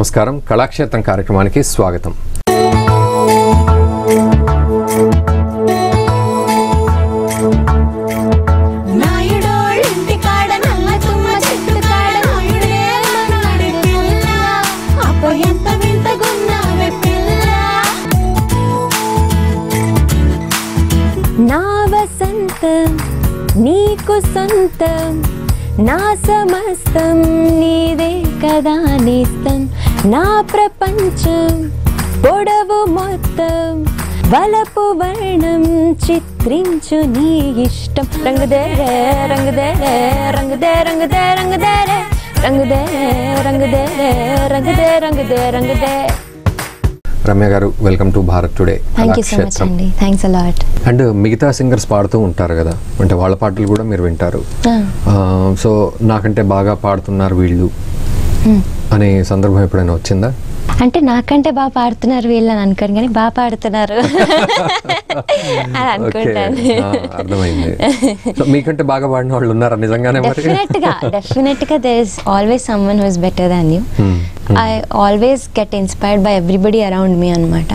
నమస్కారం, కళాక్షేత్రం కార్యక్రమానికి స్వాగతం. నా వసంతం నీకు సొంతం, నా సమస్తం నీదే కదా నేస్తం, నా ప్రపంచం పొడవు మొత్తం వలపు వర్ణం చిత్రించు నీ ఇష్టం. రంగుదేరే రంగుదేరే రంగుదే రంగుదే రంగుదేరే రంగుదే రంగుదేరే రంగుదే రంగుదే రంగుదే. Ramya garu, welcome to Bharat today. Thank you so much అండి. Thanks a lot. అండ్ మిగతా సింగర్స్ పాడుతూ ఉంటారు కదా, అంటే వాళ్ళ పాటలు కూడా మీరు వింటారు. సో నాకంటే బాగా పాడుతున్నారు వీళ్ళు అనే సందర్భం ఎప్పుడైనా వచ్చిందా? అంటే నాకంటే బాగా పాడుతున్నారు వీళ్ళని అనుకోను, కానీ బాగా పాడుతున్నారు అని అనుకుంటాను. అర్థమైంది. మీకంటే బాగా పాడిన వాళ్ళు ఉన్నారా నిజంగానే? డెఫినెట్ గా there is always someone who is better than you. I always get inspired by everybody around me అనమాట.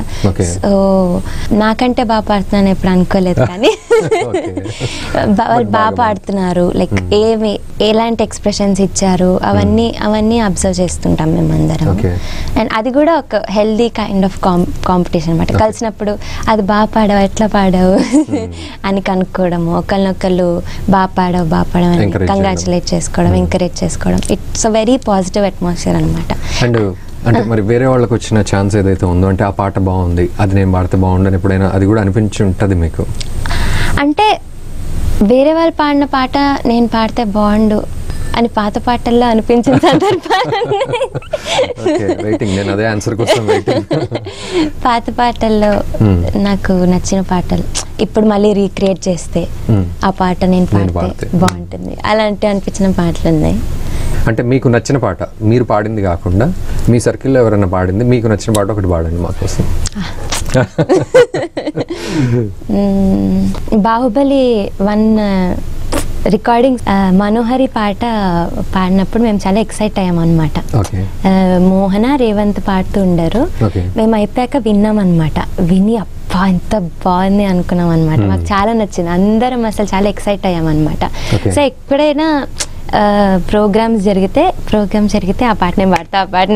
సో నాకంటే బాగా పాడుతున్నాను ఎప్పుడు అనుకోలేదు, కానీ వాళ్ళు బాగా పాడుతున్నారు. లైక్ ఎలాంటి ఎక్స్ప్రెషన్స్ ఇచ్చారు అవన్నీ అబ్జర్వ్ చేస్తుంటాం మేమందరం. అండ్ అది కూడా ఒక హెల్దీ కైండ్ ఆఫ్ కాంపిటీషన్ అనమాట. కలిసినప్పుడు అది బాగా పాడావు, ఎట్లా పాడావు అని కనుక్కోవడము, ఒకళ్ళనొకళ్ళు బాగా పాడావు అని కంగ్రాచులేట్ చేసుకోవడం, ఎంకరేజ్ చేసుకోవడం. It's a very positive atmosphere అనమాట. అండ్ అంటే మరి వేరే వాళ్ళకి వచ్చిన ఛాన్స్ ఏదైతే ఉందో, అంటే ఆ పాట బాగుంది, అది నేను పాడితే బాగుండు అని ఎప్పుడైనా అది కూడా అనిపించి ఉంటుంది మీకు? అంటే వేరే వాళ్ళు పాడిన పాట నేను పాడితే బాగుండు అని పాత పాటల్లో అనిపించిన పాత పాటల్లో నాకు నచ్చిన పాటలు ఇప్పుడు మళ్ళీ రీక్రియేట్ చేస్తే ఆ పాట నేను పాడితే బాగుంటుంది అలాంటి అనిపించిన పాటలు ఉన్నాయి. అంటే మీకు నచ్చిన పాట, మీరు పాడింది కాకుండా మీ సర్కిల్లో ఎవరైనా పాడింది మీకు నచ్చిన పాట ఒకటి పాడండి మాకోసం. బాహుబలి 1 రికార్డింగ్ మనోహరి పాట పాడినప్పుడు మేము చాలా ఎక్సైట్ అయ్యాం అనమాట. మోహన రేవంత్ పాడుతూ ఉండరు, మేము అయిపోయాక విన్నాం అనమాట. విని అబ్బా ఎంత బాగుంది అనుకున్నాం అనమాట. మాకు చాలా నచ్చింది, అందరం అసలు చాలా ఎక్సైట్ అయ్యాం అనమాట. సో ఎప్పుడైనా ప్రోగ్రామ్స్ జరిగితే ఆ పాట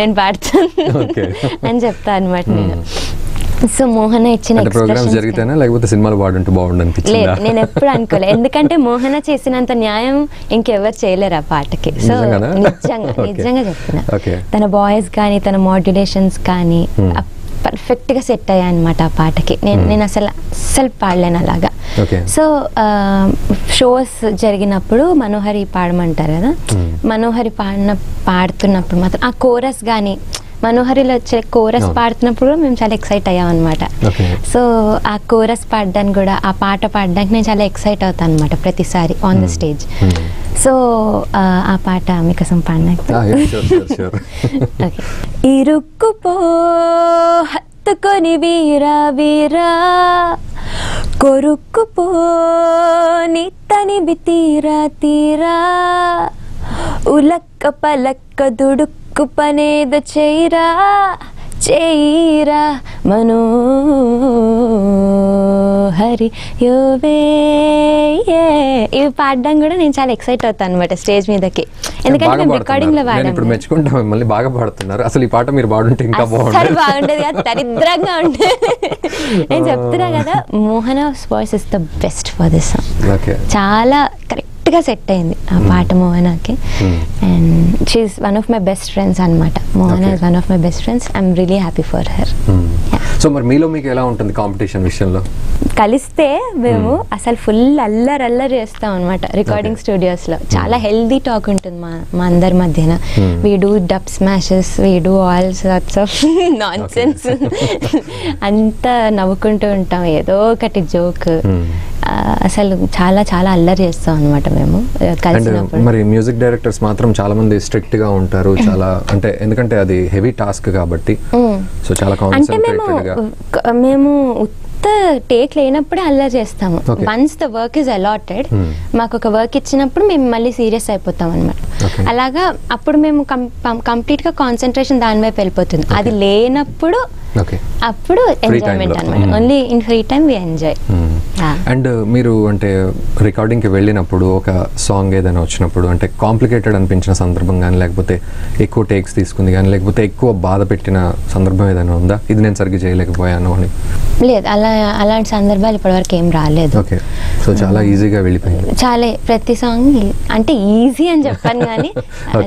నేను పాడతాను అని చెప్తా అనమాట నేను. సో మోహన ఇచ్చిన లేదు, నేను ఎప్పుడు అనుకోలేదు, ఎందుకంటే మోహన చేసినంత న్యాయం ఇంకెవరు చేయలేరు ఆ పాటకి. సో నిజంగా చెప్తున్నా, తన వాయిస్ కానీ తన మాడ్యులేషన్స్ కానీ పర్ఫెక్ట్ గా సెట్ అయ్యాయి అనమాట ఆ పాటకి. నేను అసలు పాడలేను అలాగా. సో షోస్ జరిగినప్పుడు మనోహరి పాడమంటారు కదా, మనోహరి పాడుతున్నప్పుడు మాత్రం ఆ కోరస్ కానీ మనోహరిలో వచ్చే కోరస్ పాడుతున్నప్పుడు మేము చాలా ఎక్సైట్ అయ్యాం అనమాట. సో ఆ కోరస్ పాడడానికి కూడా, ఆ పాట పాడడానికి నేను చాలా ఎక్సైట్ అవుతాను అనమాట ప్రతిసారి ఆన్ ద స్టేజ్. సో ఆ పాట మీకోసం పాడినాక ఇరుక్కుపో హత్తుకొని వీరా వీరా కొరుక్కుపో నిత్తని తీరా తీరా ఉలక్క పలక్క దుడుక్కు పనేద చేయిరా చేయిరా మనోహరి యోవే. ఇవి పాడడం కూడా నేను చాలా ఎక్సైట్ అవుతాను అనమాట స్టేజ్ మీదకి, ఎందుకంటే మేము రికార్డింగ్ లో మళ్ళీ బాగా పాడుతున్నారు. అసలు ఈ పాట మీరు పాడుంటే ఇంకా బాగుండేది కదా, దరిద్రంగా ఉండేది. నేను చెప్తున్నా కదా, Mohana voice is the best for this song. చాలా కరెక్ట్ గా సెట్ అయింది ఆ పాట మోహనాకి. And she is one of my best friends అనమాట. Mohana is one of my best friends. I'm really happy for her. So మరి మీలో మీకు ఎలా ఉంటుంది కాంపిటీషన్ విషయంలో? కలిస్తే మేము అసలు ఫుల్ అల్లరి చేస్తాం అనమాట రికార్డింగ్ స్టూడియోస్ లో. చాలా హెల్దీ టాక్ ఉంటుంది మా అందరి మధ్యన. We do dub smashes, we do all sorts of nonsense. అంతా నవ్వుకుంటూ ఉంటాం, ఏదో ఒకటి జోక్. అసలు చాలా చాలా అల్లరి చేస్తాం అనమాట మేము కలిసినప్పుడు. మరి మ్యూజిక్ డైరెక్టర్స్ మాత్రం చాలా మంది స్ట్రిక్ట్ గా ఉంటారు, చాలా అంటే ఎందుకంటే అది హెవీ టాస్క్ కాబట్టి. సో చాలా అంటే మేము టేక్ లేనప్పుడే అల్లరి చేస్తాము. Once the work is allotted, మాకు ఒక వర్క్ ఇచ్చినప్పుడు మేము మళ్ళీ సీరియస్ అయిపోతాం అనమాట. అలాగా అప్పుడు మేము కంప్లీట్ గా కాన్సన్ట్రేషన్ దాని వైపు వెళ్ళిపోతుంది. అది లేనప్పుడు అప్పుడు ఎంజాయ్మెంట్ అనమాట. Only in free time we enjoy. And మీరు అంటే రికార్డింగ్కి వెళ్ళినప్పుడు ఒక సాంగ్ ఏదైనా వచ్చినప్పుడు అంటే కాంప్లికేటెడ్ అనిపించిన సందర్భం కానీ, లేకపోతే ఎక్కువ టేక్స్ తీసుకుంది కానీ, లేకపోతే ఎక్కువ బాధ పెట్టిన సందర్భం ఏదైనా ఉందా, ఇది నేను సరిగ్గా చేయలేకపోయాను అని? లేదు, అలాంటి సందర్భాలు ఇప్పటివరకు ఏం రాలేదు. ఓకే, సో చాలా ఈజీగా వెళ్ళిపోయింది. చాలా ప్రతి సాంగ్ అంటే ఈజీ అని చెప్పాను కానీ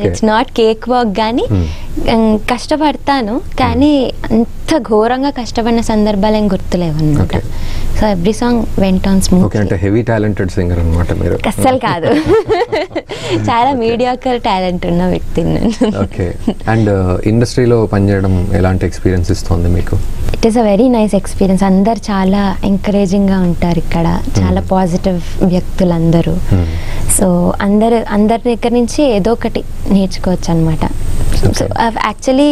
ఇట్స్ నాట్ కేక్ వర్క్. కానీ కష్టపడతాను, కానీ అంత ఘోరంగా కష్టపడిన సందర్భాలు ఏం గుర్తులేవు అనమాట. So every song went on smooth. Okay, అంటే హెవీ టాలెంటెడ్ సింగర్ అన్నమాట మీరు. అస్సలు కాదు, చాలా మీడియాకర్ టాలెంట్ ఉన్న వ్యక్తిని. ఓకే, అండ్ ఇండస్ట్రీలో పనిచేయడం ఎలాంటి ఎక్స్పీరియన్స్ ఇస్తుంది మీకు? It is a very nice experience. అందరు చాలా ఎంకరేజింగ్గా ఉంటారు ఇక్కడ, చాలా పాజిటివ్ వ్యక్తులు అందరూ. సో అందరి దగ్గర నుంచి ఏదో ఒకటి నేర్చుకోవచ్చు అనమాట. సో యాక్చువల్లీ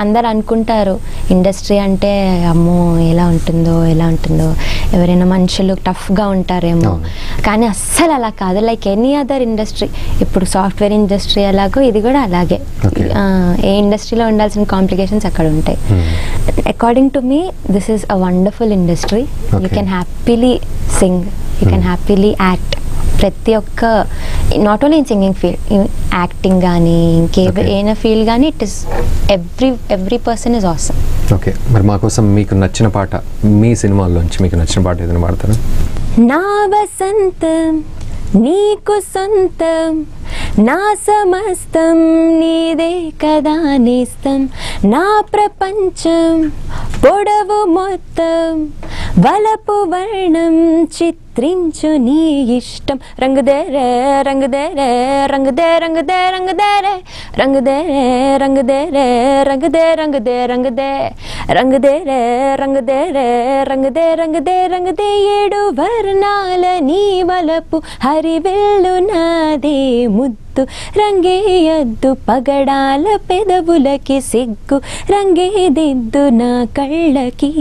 అందరు అనుకుంటారు ఇండస్ట్రీ అంటే అమ్మో ఎలా ఉంటుందో ఎవరైనా మనుషులు టఫ్గా ఉంటారేమో, కానీ అస్సలు అలా కాదు. లైక్ ఎనీ అదర్ ఇండస్ట్రీ, ఇప్పుడు సాఫ్ట్వేర్ ఇండస్ట్రీ అలాగో ఇది కూడా అలాగే. ఏ ఇండస్ట్రీలో ఉండాల్సిన కాంప్లికేషన్స్ అక్కడ ఉంటాయి. According to me this is a wonderful industry. You can happily Singh, you can happily act. ప్రతి ఒక్క not only in singing field, acting కానీ ఇంకేమైనా ఫీల్డ్ కానీ it is every person is awesome. Okay, మరి మా కోసం మీకు నచ్చిన పాట, మీ సినిమాల్లోంచి మీకు నచ్చిన పాట ఏదైనా పాడతారా? నా వసంతం నీకు సొంతం, నా సమస్తం నీదే కదా నేస్తం, నా ప్రపంచం పొడవు మొత్తం వలపు వర్ణం చిత్రించు నీ ఇష్టం. రంగుదేరే రంగుదేరే రంగుదే రంగుదే రంగుదేరే రంగుదేరే రంగుదేరే రంగుదే రంగుదే రంగుదే రంగుదేరే రంగుదేరే రంగుదే రంగుదే రంగుదే. ఏడు వర్ణాల నీ వలపు హరివెల్లు నాదే ముద్దు, రంగేయద్దు పగడాల పెదవులకి సిగ్గు, రంగేదిద్దు నా కళ్ళకి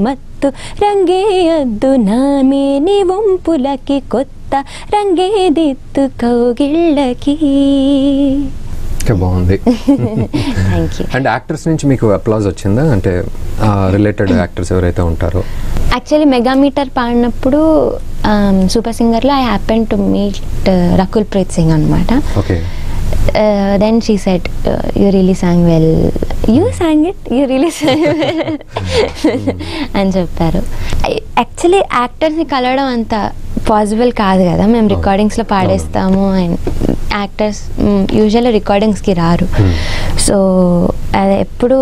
మత్తు, రంగేయద్దు నా మేని వంపులకి కొత్త, రంగేదిద్దు కౌగిళ్ళకి. బాగుంది. అండ్ యాక్టర్స్ నుంచి మీకు అప్లాజ్ వచ్చిందా? అంటే రిలేటెడ్ యాక్టర్స్ ఎవరైతే ఉంటారో? యాక్చువల్లీ మెగామీటర్ పాడినప్పుడు సూపర్ సింగర్లో I happen to meet Rakul Preet Singh అనమాట. Okay. Then she said you really sang well, you sang it, you really sang well అని చెప్పారు. యాక్చువల్లీ యాక్టర్స్ని కలవడం అంత పాసిబుల్ కాదు కదా, మేము రికార్డింగ్స్లో పాడేస్తాము. అండ్ యాక్టర్స్ యూజువల్లీ రికార్డింగ్స్కి రారు. సో అది ఎప్పుడు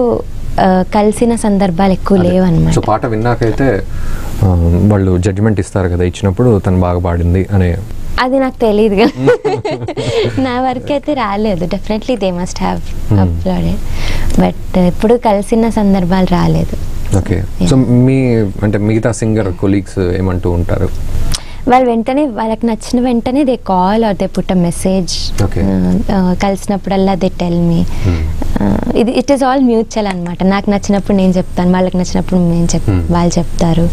కలిసిన సందర్భాలు ఎక్కువ లేవు అనమాట. సో పాట విన్నాకైతే వాళ్ళు జడ్జిమెంట్ ఇస్తారు కదా, ఇచ్చినప్పుడు తను బాగా పాడింది అనే. అది నాకు తెలియదు కదా, నా వరకు అయితే రాలేదు. Definitely they must have uploaded, but ఎప్పుడు కలిసిన సందర్భాలు రాలేదు. ఓకే. సో మీ అంటే మిగతా సింగర్ కొలీగ్స్ ఏమంటూ ఉంటారు? వాళ్ళు వెంటనే వాళ్ళకి నచ్చిన వెంటనే they call or they put a message. కలిసినప్పుడల్లా they tell me. It is all mutual అనమాట. నాకు నచ్చినప్పుడు నేను చెప్తాను, వాళ్ళకి నచ్చినప్పుడు వాళ్ళు చెప్తారు.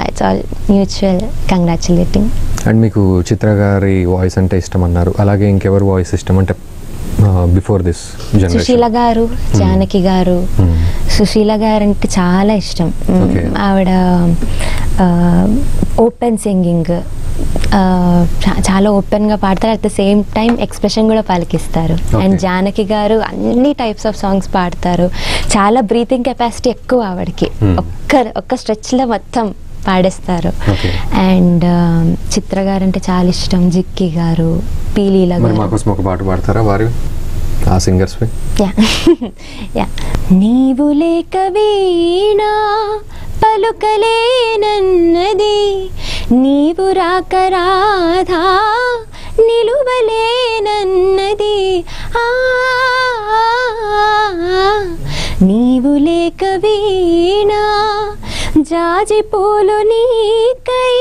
It's all mutual congratulating. And మీకు చిత్ర గారి వాయిస్ అంటే ఇష్టం అన్నారు, అలాగే ఇంకెవరు వాయిస్ ఇష్టం అంటే బిఫోర్ దిస్ జనరేషన్? సుశీల గారు, జానకి గారు. సుశీల గారు అంటే చాలా ఇష్టం. ఆవిడ ఓపెన్ సింగింగ్, చాలా ఓపెన్గా పాడతారు, at the same time expression కూడా పలికిస్తారు. అండ్ జానకి గారు అన్ని టైప్స్ ఆఫ్ సాంగ్స్ పాడతారు. చాలా బ్రీతింగ్ కెపాసిటీ ఎక్కువ ఆవిడకి, ఒక్క స్ట్రెచ్లో మొత్తం పాడేస్తారు. అండ్ చిత్ర గారు అంటే చాలా ఇష్టం. జిక్కి గారు, పీలీల గారు. మాకోసం ఒక పాట పాడతారా వారు ఆ సింగర్స్? నీవు లేక వీణా పలుకలేనన్నది, నీవు రాక రాధా నిలువలేనన్నది, నీవు లేక వీణా జాజి పూలు నీకై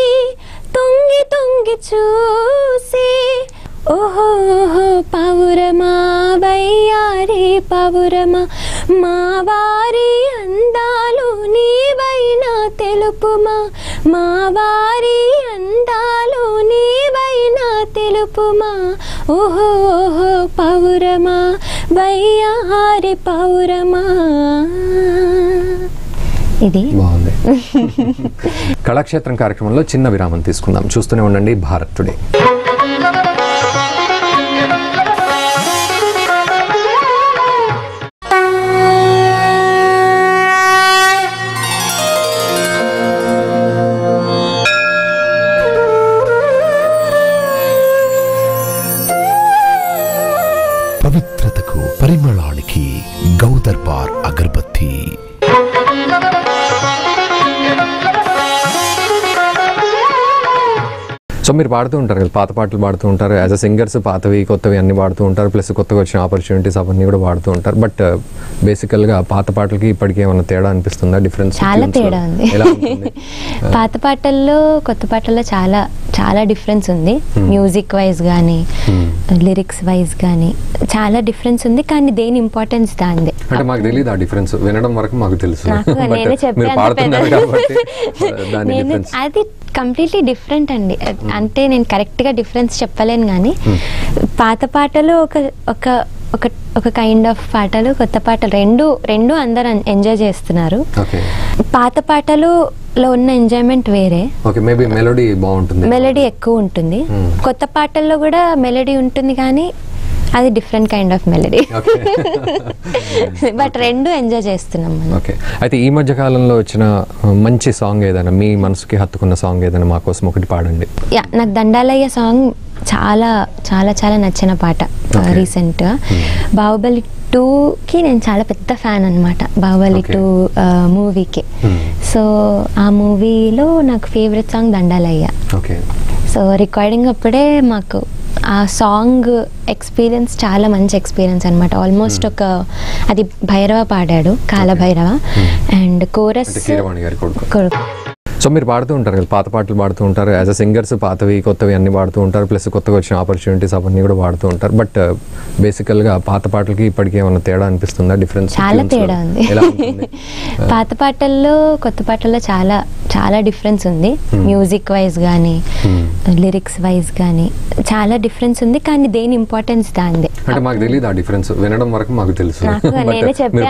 తొంగి తొంగి చూసి, ఓహో పౌరమా వయ్యారి పౌరమా, మా వారి అందాలు నీవైనా తెలుపు మా వారి అందాలు నీవైనా తెలుపుమా ఓహో ఓహో పౌరమా వయ్యారి పౌరమా. ఇది బాగుంది. కళాక్షేత్రం కార్యక్రమంలో చిన్న విరామం తీసుకుందాం. చూస్తూనే ఉండండి భారత్ టుడే. పవిత్రతకు పరిమళానికి గౌదర్బార్ అగర్బత్తి. సో మీరు పాడుతూ ఉంటారు కదా, పాత పాటలు పాడుతూ ఉంటారు. యాజ్ అ సింగర్స్ పాతవి కొత్తవి అన్ని పాడుతూ ఉంటారు, ప్లస్ కొత్తగా వచ్చిన ఆపర్చునిటీస్ అవన్నీ కూడా పాడుతూ ఉంటారు. బట్ బేసికల్గా పాత పాటలకి ఇప్పటికి ఏమైనా తేడా అనిపిస్తుందా? డిఫరెన్స్ చాలా తేడా ఉంది. పాత పాటల్లో కొత్త పాటల్లో చాలా చాలా డిఫరెన్స్ ఉంది. మ్యూజిక్ వైజ్ కానీ లిరిక్స్ వైజ్ కానీ చాలా డిఫరెన్స్ ఉంది. కానీ దేని ఇంపార్టెన్స్ దాంది. అంటే మాకు తెలియదు ఆ డిఫరెన్స్, వినడం వరకు మాకు తెలుసు. నేనే చెప్పాను, అది కంప్లీట్లీ డిఫరెంట్ అండి. అంటే నేను కరెక్ట్గా డిఫరెన్స్ చెప్పలేను, కానీ పాత పాటలు ఒక కైండ్ ఆఫ్ పాటలు, కొత్త పాటలు రెండు అందరు ఎంజాయ్ చేస్తున్నారు. పాత పాటలులో ఉన్న ఎంజాయ్మెంట్ వేరే, మెలోడీ బాగుంటుంది, మెలోడీ ఎక్కువ ఉంటుంది. కొత్త పాటల్లో కూడా మెలోడీ ఉంటుంది, కానీ అది different kind of melody. But రెండు ఎంజాయ్ చేస్తున్నాం. ఓకే, అయితే ఈ మధ్య కాలంలో వచ్చిన మంచి సాంగ్ ఏదైనా, మీ మనసుకి హత్తుకున్న సాంగ్ ఏదైనా మా కోసం ఒకటి పాడండి. నాకు దండాలయ్య సాంగ్ చాలా చాలా చాలా నచ్చిన పాట. రీసెంట్గా బాహుబలి 2కి నేను చాలా పెద్ద ఫ్యాన్ అనమాట, బాహుబలి 2 మూవీకి. సో ఆ మూవీలో నాకు ఫేవరెట్ సాంగ్ దండాలయ్య. సో రికార్డింగ్ అప్పుడే మాకు ఆ సాంగ్ ఎక్స్పీరియన్స్ చాలా మంచి ఎక్స్పీరియన్స్ అనమాట. ఆల్మోస్ట్ అది భైరవ పాడాడు, కాలభైరవ, అండ్ కోరస్. సో మీరు పాడుతూ ఉంటారు కదా, పాత పాటలు పాడుతూ ఉంటారు. యాజ్ అ సింగర్స్ పాతవి కొత్తవి అన్ని పాడుతూ ఉంటారు, ప్లస్ కొత్తగా వచ్చిన ఆపర్చునిటీస్ అవన్నీ కూడా పాడుతూ ఉంటారు. బట్ బేసికల్గా పాత పాటలకి ఇప్పటికి ఏమైనా తేడా అనిపిస్తుందా? డిఫరెన్స్ చాలా తేడా ఉంది. పాత పాటల్లో కొత్త పాటల్లో చాలా చాలా డిఫరెన్స్ ఉంది. మ్యూజిక్ వైజ్ కానీ లిరిక్స్ వైజ్ కానీ చాలా డిఫరెన్స్ ఉంది. కానీ దేని ఇంపార్టెన్స్ దాంది. అంటే మాకు తెలియదు ఆ డిఫరెన్స్, వినడం వరకు మాకు తెలుసు. నేనే చెప్పాను,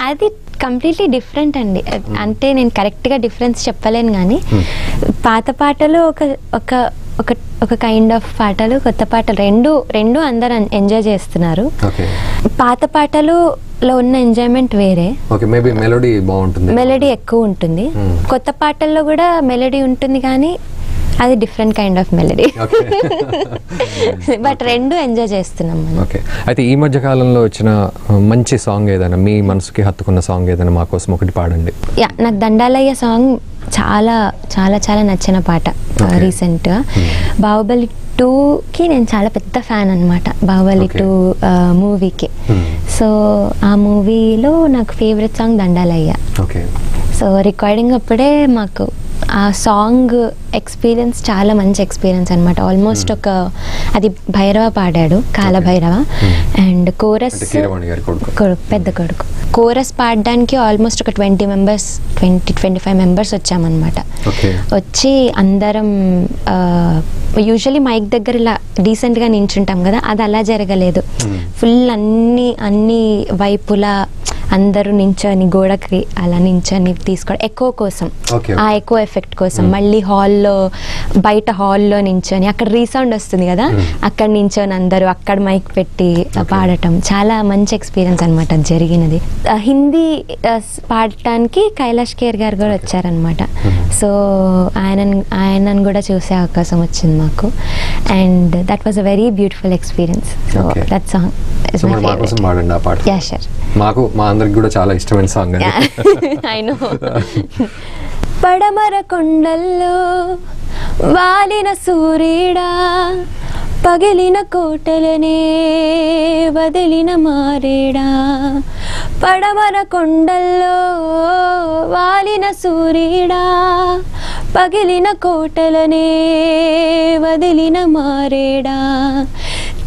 అది కంప్లీట్లీ డిఫరెంట్ అండి. అంటే నేను కరెక్ట్గా డిఫరెన్స్ చెప్పలేను, కానీ పాత పాటలు ఒక కైండ్ ఆఫ్ పాటలు, కొత్త పాటలు రెండు అందరు ఎంజాయ్ చేస్తున్నారు. పాత పాటలులో ఉన్న ఎంజాయ్మెంట్ వేరే, మెలోడీ బాగుంటుంది, మెలోడీ ఎక్కువ ఉంటుంది. కొత్త పాటల్లో కూడా మెలోడీ ఉంటుంది, కానీ అది different kind of melody. But రెండు ఎంజాయ్ చేస్తున్నాం. ఓకే, అయితే ఈ మధ్య కాలంలో వచ్చిన మంచి సాంగ్ ఏదైనా, మీ మనసుకి హత్తుకున్న సాంగ్ ఏదైనా మా కోసం ఒకటి పాడండి. నాకు దండాలయ్య సాంగ్ చాలా చాలా చాలా నచ్చిన పాట. రీసెంట్గా బాహుబలి 2కి నేను చాలా పెద్ద ఫ్యాన్ అనమాట, బాహుబలి 2 మూవీకి. సో ఆ మూవీలో నాకు ఫేవరెట్ సాంగ్ దండాలయ్య. సో రికార్డింగ్ అప్పుడే మాకు ఆ సాంగ్ ఎక్స్పీరియన్స్ చాలా మంచి ఎక్స్పీరియన్స్ అనమాట. ఆల్మోస్ట్ అది భైరవ పాడాడు, కాలభైరవ, అండ్ కోరస్ పెద్ద కొడుకు. కోరస్ పాడడానికి ఆల్మోస్ట్ ఒక 20-25 మెంబర్స్ వచ్చామన్నమాట. వచ్చి అందరం యూజువలీ మైక్ దగ్గర ఇలా డీసెంట్గా నించుంటాం కదా, అది అలా జరగలేదు. ఫుల్ అన్ని వైపులా అందరూ నించొని గోడకి అలా నించొని తీసుకోవడం ఎక్కువ కోసం, ఆ ఎక్కువ ఎఫెక్ట్ కోసం. మళ్ళీ బయట హాల్లో నించొని అక్కడ రీసౌండ్ వస్తుంది కదా, అక్కడ నించొని అందరూ అక్కడ మైక్ పెట్టి పాడటం చాలా మంచి ఎక్స్పీరియన్స్ అనమాట జరిగినది. హిందీ పాడటానికి కైలాష్ ఖేర్ గారు కూడా వచ్చారనమాట. సో ఆయనను కూడా చూసే అవకాశం వచ్చింది మాకు, and that was a very beautiful experience. So that song is my favourite. Yeah sure. మాకు మా అందరికి కూడా చాలా ఇష్టమైన సాంగ్. I know. పడమర కొండల్లో వాలిన సూర్యుడా, పగిలిన కోటలనే వదిలిన మారేడా. పడమర కొండల్లో వాలిన సూర్యుడా, పగిలిన కోటలనే వదిలిన మారేడా.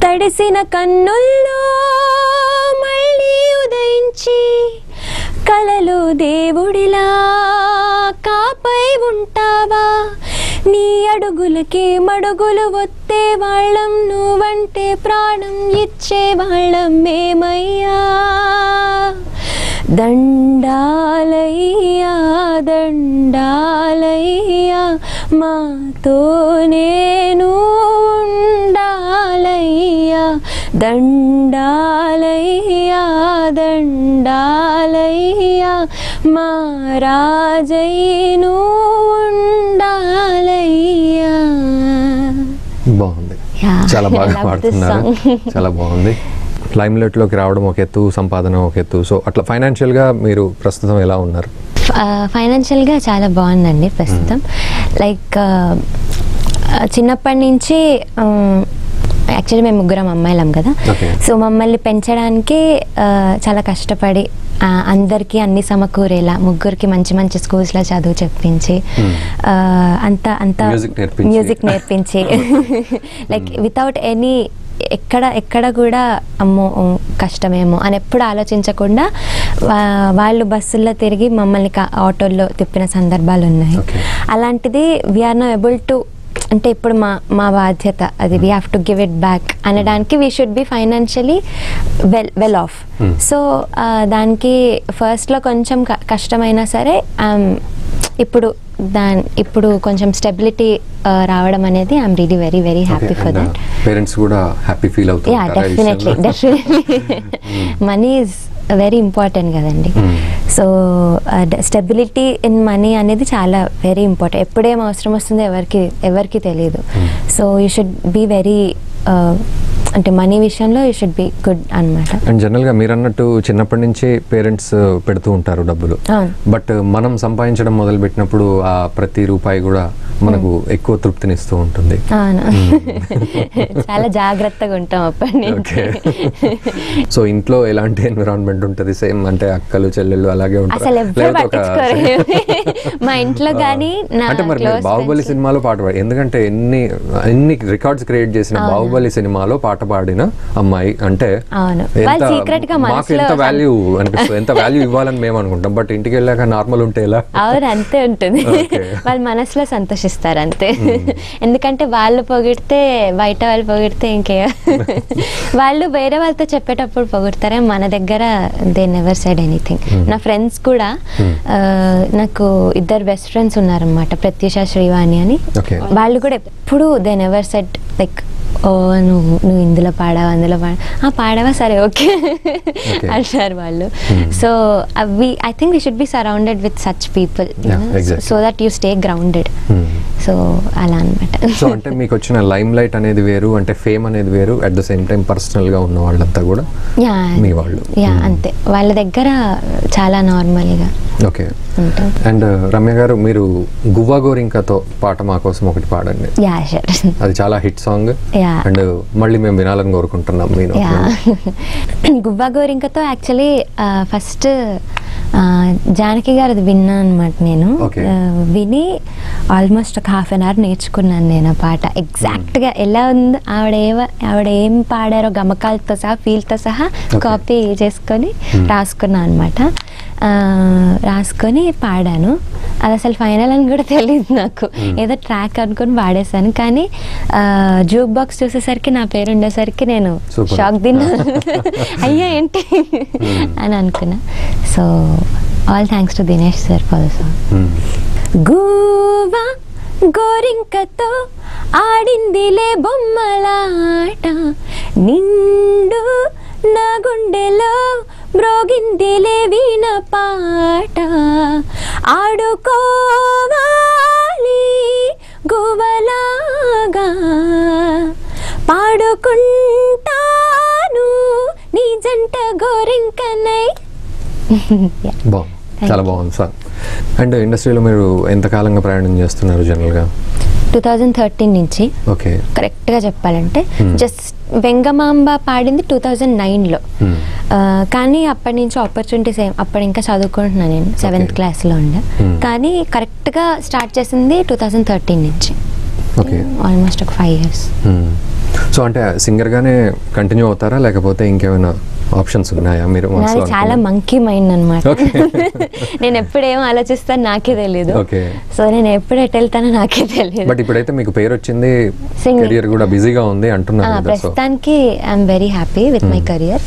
తడిసిన కన్నుల్లో మళ్ళీ ఉదయించి కలలో దేవుడిలా కాపై ఉంటావా, నీ అడుగులకి మడుగులు ఒత్తే వాళ్ళం, నువ్వంటే ప్రాణం ఇచ్చే వాళ్ళం మేమయ్యా. దండాలయ్యా దండాలయ్యా, మాతో నేను ఉండాలయ్యా. దండాలయ్యా దండాలయ్యా, మా రాజయ్యను ఉండాలయ్యా. బాగుంది, చాలా బాగా పాడుతున్నారు, చాలా బాగుంది. లైమ్లైట్లోకి రావడం ఒక ఎత్తు, సంపాదన ఒక ఎత్తు. సో అట్లా ఫైనాన్షియల్గా మీరు ప్రస్తుతం ఎలా ఉన్నారు? ఫైనాన్షియల్గా చాలా బాగుందండి ప్రస్తుతం. లైక్ చిన్నప్పటి నుంచి యాక్చువల్లీ మేము ముగ్గురం అమ్మాయిలం కదా, సో మమ్మల్ని పెంచడానికి చాలా కష్టపడి అందరికీ అన్ని సమకూరేలా ముగ్గురికి మంచి మంచి స్కూల్స్లో చదువు చెప్పించి అంత మ్యూజిక్ నేర్పించి లైక్ వితౌట్ ఎనీ ఎక్కడ కూడా అమ్మో కష్టమేమో అని ఎప్పుడు ఆలోచించకుండా వాళ్ళు బస్సుల్లో తిరిగి మమ్మల్ని ఆటోల్లో తిప్పిన సందర్భాలు ఉన్నాయి. అలాంటిది వీఆర్ నో ఎబుల్ టు, అంటే ఇప్పుడు మా బాధ్యత అది, we have to give it back అనడానికి we should be financially well off. So దానికి ఫస్ట్లో కొంచెం కష్టమైనా సరే ఇప్పుడు కొంచెం స్టెబిలిటీ రావడం అనేది I'm really very very happy for that. Parents కూడా హ్యాపీ ఫీల్ అవుతారు. Yeah definitely money is very important కదండి. సో స్టెబిలిటీ ఇన్ మనీ అనేది చాలా వెరీ ఇంపార్టెంట్. ఎప్పుడేం అవసరం వస్తుందో ఎవరికి తెలియదు. So you should be very, అంటే మనీ విషయంలో యూ షుడ్ బి గుడ్ అనమాట. అండ్ జనరల్గా మీరు అన్నట్టు చిన్నప్పటి నుంచి పేరెంట్స్ పెడుతూ ఉంటారు డబ్బులు, బట్ మనం సంపాదించడం మొదలు పెట్టినప్పుడు ఆ ప్రతి రూపాయి కూడా మనకు ఎక్కువ తృప్తినిస్తూ ఉంటుంది. చాలా జాగ్రత్తగా ఉంటాం అప్పటి నుంచి. సో ఇంట్లో ఎలాంటి ఎన్విరాన్మెంట్ ఉంటుంది? సేమ్ అంటే అక్కలు చెల్లెళ్ళు అలాగే ఉంటారు? మా ఇంట్లో కానీ అంటే మరి బాహుబలి సినిమాలో పాట పాడి, ఎందుకంటే ఎన్ని రికార్డ్స్ క్రియేట్ చేసిన బాహుబలి సినిమాలో పాట పాడిన అమ్మాయి అంటే మాకు ఎంత వాల్యూ అనిపిస్తుంది, ఎంత వాల్యూ ఇవ్వాలని మేము అనుకుంటాం. బట్ ఇంటికి వెళ్ళాక నార్మల్ ఉంటే ఎలా? అవును అంతే ఉంటుంది. వాళ్ళ మనసులో సంతోషిస్తారు అంతే. ఎందుకంటే వాళ్ళు పొగిడితే, బయట వాళ్ళు పొగిడితే ఇంకే వాళ్ళు వేరే వాళ్ళతో చెప్పేటప్పుడు పొగుడతారే, మన దగ్గర దే నెవర్ సెడ్ ఎనీథింగ్. నా ఫ్రెండ్స్ కూడా, నాకు ఇద్దరు బెస్ట్ ఫ్రెండ్స్ ఉన్నారన్నమాట, ప్రత్యూష శ్రీవాణి అని. వాళ్ళు కూడా ఎప్పుడు దే నెవర్ సెడ్ లైక్ ఓ నువ్వు ఇందులో పాడావా అందులో పాడావా సరే ఓకే అంటారు వాళ్ళు. So I think we should B surrounded with such people so that you stay grounded. So అలా అనమాట. సో అంటే మీకు వచ్చిన లైమ్ లైట్ అనేది వేరు, అంటే ఫేమ్ అనేది వేరు, at the same time personal గా ఉన్న వాళ్ళంతా కూడా మీ వాళ్ళు. యా అంతే, వాళ్ళ దగ్గర చాలా నార్మల్గా. ఓకే. అండ్ రమ్య గారు, మీరు గువ్వా గోరింకతో పాట మా కోసం ఒకటి పాడండి. Yeah sure. అది చాలా హిట్ సాంగ్ అండ్ మళ్ళీ మేము వినాలని కోరుకుంటున్నాం. గువ్వా గోరింకతో యాక్చువల్లీ ఫస్ట్ జానకి గారు అది విన్నాను అనమాట. నేను విని ఆల్మోస్ట్ ఒక హాఫ్ అన్ అవర్ నేర్చుకున్నాను నేను ఆ పాట. ఎగ్జాక్ట్గా ఎలా ఉందో ఆవిడ ఏం పాడారో గమకాలతో సహా ఫీల్తో సహా కాపీ చేసుకొని రాసుకున్నాను అనమాట. రాసుకొని పాడాను. అది అసలు ఫైనల్ అని కూడా తెలియదు నాకు, ఏదో ట్రాక్ అనుకొని పాడేశాను. కానీ జూక్ బాక్స్ చూసేసరికి నా పేరు ఉండేసరికి నేను షాక్ తిన్నాను. అయ్యా ఏంటి అని అనుకున్నా. So all thanks to Dinesh sir for the song. గువ్వా గోరింకతో ఆడిందిలే బొమ్మలాట, నిండు నా గుండెలో మ్రోగిందిలే వీణ పాట, ఆడుకోవాలి గువ్వలాగా పాడుకుంటాను నీ జంట గోరింకనై. చాలా బాగుంది సార్. అండ్ ఇండస్ట్రీలో మీరు ఎంతకాలంగా ప్రయాణం చేస్తున్నారు జనరల్గా? 2013 నుంచి. ఓకే. కరెక్ట్గా చెప్పాలంటే జస్ట్ వెంగమాంబ పాడింది 2009లో. కానీ అప్పటి నుంచి ఆపర్చునిటీస్ అప్పుడు ఇంకా చదువుకుంటున్నాను నేను, 7th క్లాస్లో ఉండే. కానీ కరెక్ట్గా స్టార్ట్ చేసింది 2013 నుంచి. ఓకే. ఆల్మోస్ట్ ఒక 5 years. సో అంటే సింగర్గానే కంటిన్యూ అవుతారా లేకపోతే ఇంకేమైనా ఆప్షన్స్ ఉన్నాయా మీరు? నాది చాలా మంకీ మైండ్ అనమాట. నేను ఎప్పుడేం ఆలోచిస్తాను నాకే తెలియదు. సో నేను ఎప్పుడు ఎటు వెళ్తానో నాకే తెలియదు. బట్ ఇప్పుడైతే మీకు పేరు వచ్చింది, కెరియర్ కూడా బిజీగా ఉంది అంటున్నారు. ప్రస్తుతానికి I'm very happy with my career.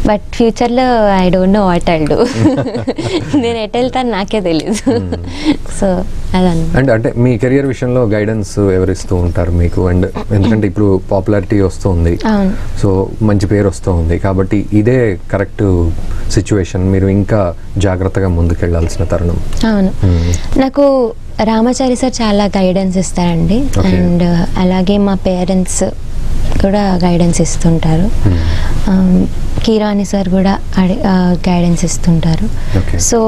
But future లో I don't know what I'll do. నేను ఎటు వెళ్తాను నాకే తెలియదు. సో అండ్ అంటే మీ కెరియర్ విషయంలో గైడెన్స్ ఎవరిస్తూ ఉంటారు మీకు? అండ్ ఎందుకంటే ఇప్పుడు పాపులారిటీ వస్తుంది, సో మంచి పేరు వస్తూ ఉంది కాబట్టి ఇదే కరెక్ట్ సిచ్యువేషన్, మీరు ఇంకా జాగ్రత్తగా ముందుకెళ్లాల్సిన తరుణం. అవును, నాకు రామాచారి సార్ చాలా గైడెన్స్ ఇస్తారండి. అండ్ అలాగే మా పేరెంట్స్ కూడా గైడెన్స్ ఇస్తుంటారు. కీరాని సార్ కూడా గైడెన్స్ ఇస్తుంటారు. సో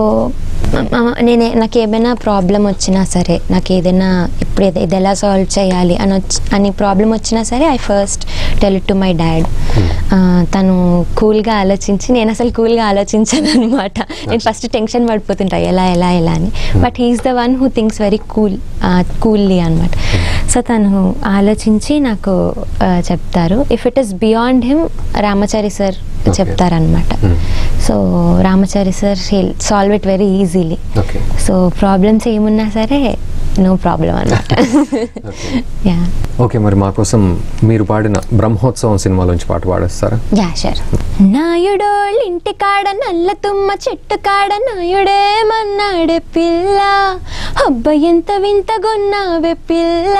నాకు ఏమైనా ప్రాబ్లం వచ్చినా సరే, నాకు ఏదైనా ఇప్పుడు ఇది ఎలా సాల్వ్ చేయాలి అని ప్రాబ్లం వచ్చినా సరే, I first tell it to my dad. తను కూల్గా ఆలోచించి, నేను అసలు కూల్గా ఆలోచించాను అనమాట. నేను ఫస్ట్ టెన్షన్ పడిపోతుంటా ఎలా ఎలా ఎలా అని. But he is the one who thinks very coolly అనమాట. సో తను ఆలోచించి నాకు చెప్తారు. If it is beyond him, Ramachari sir చెప్తారనమాట. So Ramachari sir he'll solve it very easily. So problems ఏమున్నా సరే నో ప్రాబ్లం అన్నమాట. ఓకే, మరి మా కోసం మీరు పాడిన బ్రహ్మోత్సవం సినిమాలోంచి పాట పాడేస్తారా? Yeah sure. నాయుడోళ్ళ ఇంటి కాడ నల్ల తుమ్మ చెట్టు కాడ నాయుడేమన్నాడే పిల్ల, అబ్బ ఎంత వింతగొన్నావే పిల్ల.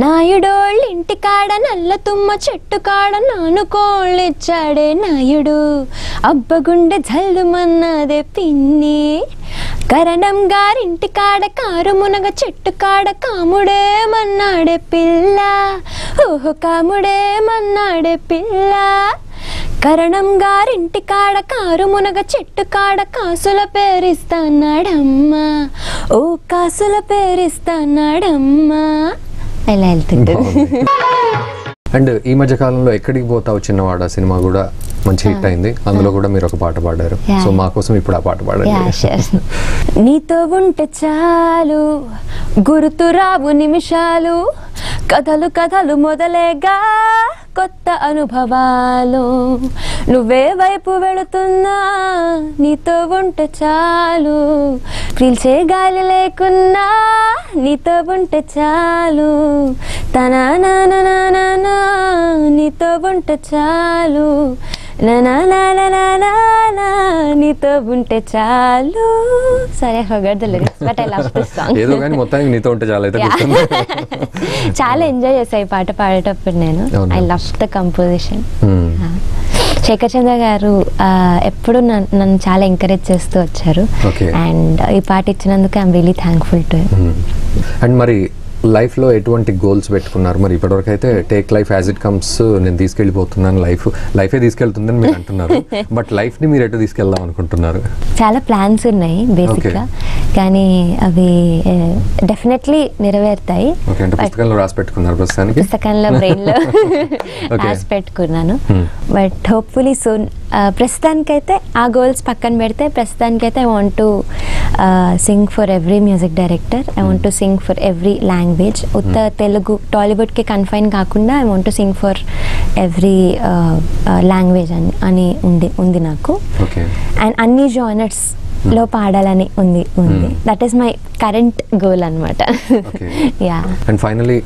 నాయుడోళ్ళ ఇంటి కాడ నల్ల తుమ్మ చెట్టు కాడ నానుకోళ్ళిచ్చాడే నాయుడు, అబ్బగుండె జల్లుమన్నదే పిన్ని. కరణం గారింటి కాడ కారు మునగ చెట్టు కాడ కాముడేమన్నాడే పిల్ల, ఓహో కాముడేమన్నాడే పిల్ల. కరణం గారింటి కాడ కారు మునగ చెట్టు కాడ కాసుల పేరిస్తాన్నాడమ్మా, ఓ కాసుల పేరిస్తాన్నాడమ్మా. ఎలా వెళ్తుంటుంది. అండ్ ఈ మధ్య కాలంలో ఎక్కడికి పోతావు చిన్నవాడ సినిమా కూడా మంచి హిట్ అయింది, అందులో కూడా మీరు ఒక పాట పాడారు. సో మా కోసం ఇప్పుడు ఆ పాట పాడండి. నీతో ఉంటే చాలు గుర్తురావు నిమిషాలు, కథలు కథలు మొదలేగా కొత్త అనుభవాలు, నువ్వే వైపు వెళుతున్నా నీతో ఉంటే చాలు, పీల్చే గాలి లేకున్నా నీతో ఉంటే చాలు, తనా నీతో ఉంటే చాలు, నీతో ఉంటే చాలు. సరే but I love this song. ఏదో కానీ మొత్తానికి నీతో ఉంటే చాలు అయితే చాలా ఎంజాయ్ చేసాయి పాట పాడేటప్పుడు నేను. I love the composition. Shekhar Chandra garu ఎప్పుడు నన్ను చాలా ఎంకరేజ్ చేస్తూ వచ్చారు. అండ్ ఈ పాట ఇచ్చినందుకు I'm really thankful to him. And మరి లైఫ్లో ఎటువంటి గోల్స్ పెట్టుకున్నారు? మరి ఇప్పటివరకు అయితే take life as it comes, నేను తీసుకెళ్ళిపోతున్నాను, లైఫే తీసుకెళ్తుందని మీరు అంటున్నారు. బట్ లైఫ్ని మీరు ఎటు తీసుకెళ్దాం అనుకుంటున్నారు? చాలా ప్లాన్స్ ఉన్నాయి బేసిక్గా, కానీ అవి డెఫినెట్లీ నెరవేరుతాయి. పుస్తకంలో రాసి పెట్టుకున్నారు? ప్రస్తుతానికి పుస్తకంలో బ్రెయిన్లో రాసి పెట్టుకున్నాను. But hopefully soon. ప్రస్తుతానికైతే ఆ గోల్స్ పక్కన పెడితే, ప్రస్తుతానికైతే I want to sing for every music director, I want to sing for every language. ఉత్త తెలుగు టాలీవుడ్కి కన్ఫైన్ కాకుండా I want to sing for every language అని ఉంది నాకు. అండ్ అన్ని జానర్స్ లో పాడాలని ఉంది. That is my current goal అనమాట. అండ్ ఫైనలీ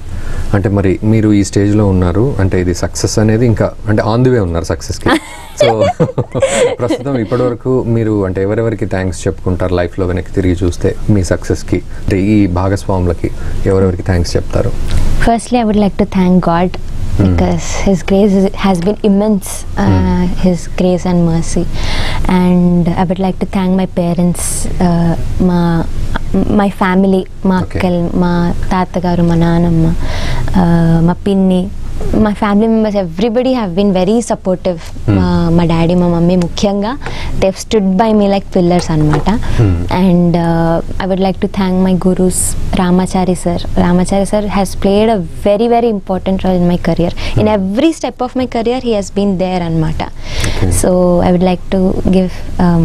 అంటే మరి మీరు ఈ స్టేజ్లో ఉన్నారు అంటే ఇది సక్సెస్ అనేది ఇంకా అంటే ఆన్ ది వే ఉన్నారు సక్సెస్కి. సో ప్రస్తుతం ఇప్పటివరకు మీరు అంటే ఎవరెవరికి థ్యాంక్స్ చెప్పుకుంటారు లైఫ్లో వెనక్కి తిరిగి చూస్తే మీ సక్సెస్కి? అంటే ఈ భాగస్వాములకి ఎవరెవరికి థ్యాంక్స్ చెప్తారు? Firstly I would like to thank God because his grace has been immense, his grace and mercy. And I would like to thank my parents, my family, ma akkel, ma taatagaru, ma nanamma, ma pinni, my family members, everybody have been very supportive. My daddy, my mummy mukyanga, they've stood by me like pillars anamata. And I would like to thank my gurus, Ramachari sir has played a very very important role in my career. In every step of my career he has been there anamata. So I would like to give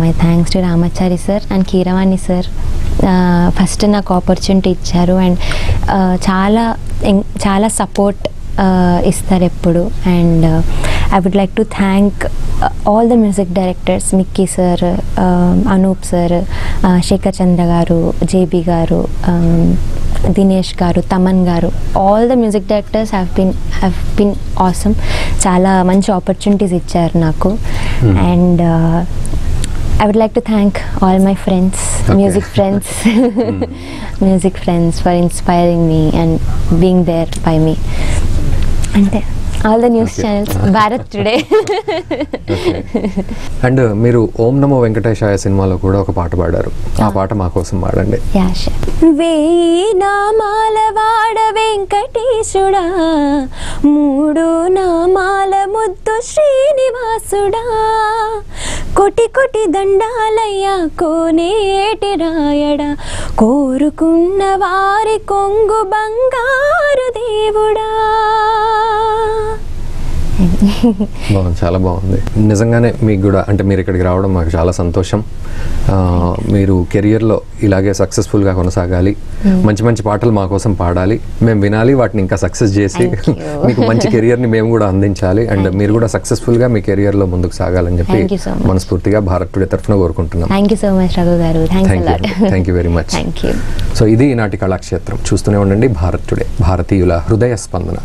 my thanks to Ramachari sir and Keeravani sir. First నాకు opportunity ఇచ్చారు and చాలా support ఇస్తారు ఎప్పుడు. And I would like to thank all the music directors, Mickey sir, Anup sir, Shekhar Chandra garu, JB garu, Dinesh garu, Thaman garu, all the music directors have been awesome. చాలా మంచి opportunities ఇచ్చారు నాకు. And I would like to thank all my friends, music friends for inspiring me and being there by me. And all the news channels, Bharat Today. And మీరు ఓం నమో వెంకటేశాయ సినిమాలో కూడా ఒక పాట పాడారు. ఆ పాట మా కోసం పాడండి. వేయి నామాల వాడ వెంకటేశుడా, మూడు నామాల ముద్దు శ్రీనివాసుడా, కోటి కోటి దండాలయ్యా కోనేటి రాయడా, కోరుకున్న వారి కొంగు బంగారు దేవుడా. బాగుంది, చాలా బాగుంది. నిజంగానే మీకు కూడా అంటే మీరు ఇక్కడికి రావడం మాకు చాలా సంతోషం. మీరు కెరియర్లో ఇలాగే సక్సెస్ఫుల్గా కొనసాగాలి, మంచి మంచి పాటలు మా కోసం పాడాలి, మేము వినాలి, వాటిని ఇంకా సక్సెస్ చేసి మీకు మంచి కెరియర్ని మేము కూడా అందించాలి. అండ్ మీరు కూడా సక్సెస్ఫుల్గా మీ కెరియర్లో ముందుకు సాగాలని చెప్పి మనస్ఫూర్తిగా భారత్ టుడే తరఫున కోరుకుంటున్నాం. Thank you very much. So ఇది ఈనాటి కళాక్షేత్రం. చూస్తూనే ఉండండి భారత్ టుడే, భారతీయుల హృదయ స్పందన.